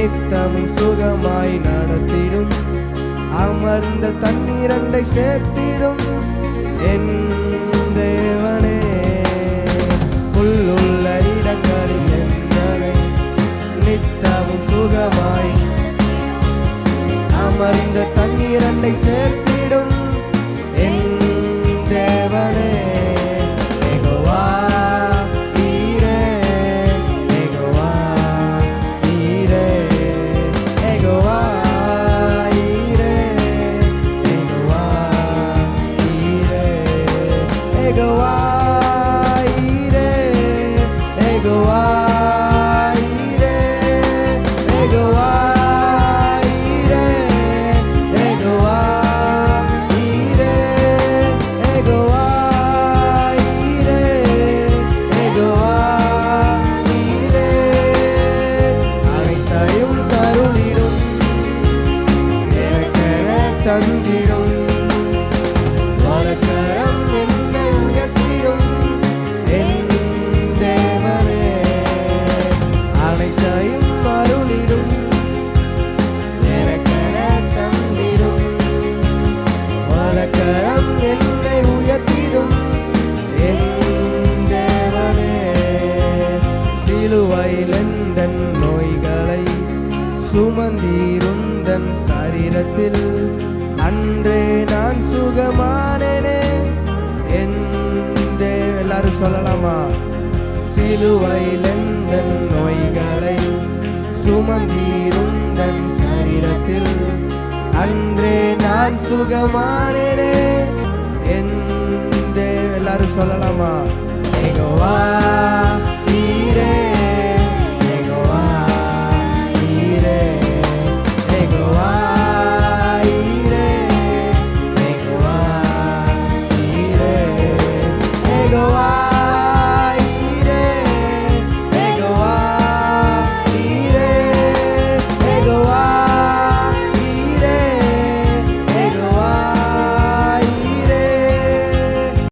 நித்தமும் சுகமாய் நடத்திடும். அமர்ந்த தண்ணீரண்டை சேர்த்திடும் என் தேவனே. புல்லுள்ள இடங்களில் என்னை நித்தமும் சுகமாய் அமர்ந்த தண்ணீரண்டை சேர்த்திடும் என் தேவனே. யெகோவா நீரே, யெகோவா நீரே, யெகோவா நீரே, யெகோவா நீரே, யெகோவா நீரே, யெகோவா நீரே, யெகோவா தந்திடும். வலக்கரம் என்னை உயர்த்திடும் என் தேவனே. அனைத்தையும் அருளிடும், எனக்கென தந்திடும். வலக்கரம் என்னை உயர்த்திடும் என் தேவனே. சிலுவையில் எந்தன் நோய்களை சுமந்தீருந்தன் சரீரத்தில் அன்றே நான் சுகமானேனே. எல்லாரும் சொல்லலாமா? சிலுவையில் எந்தன் நோய்களை சுமந்தீருந்தன் சரீரத்தில் அன்றே நான் சுகமானேனே. எல்லாரும் சொல்லலாமா? யெகோவா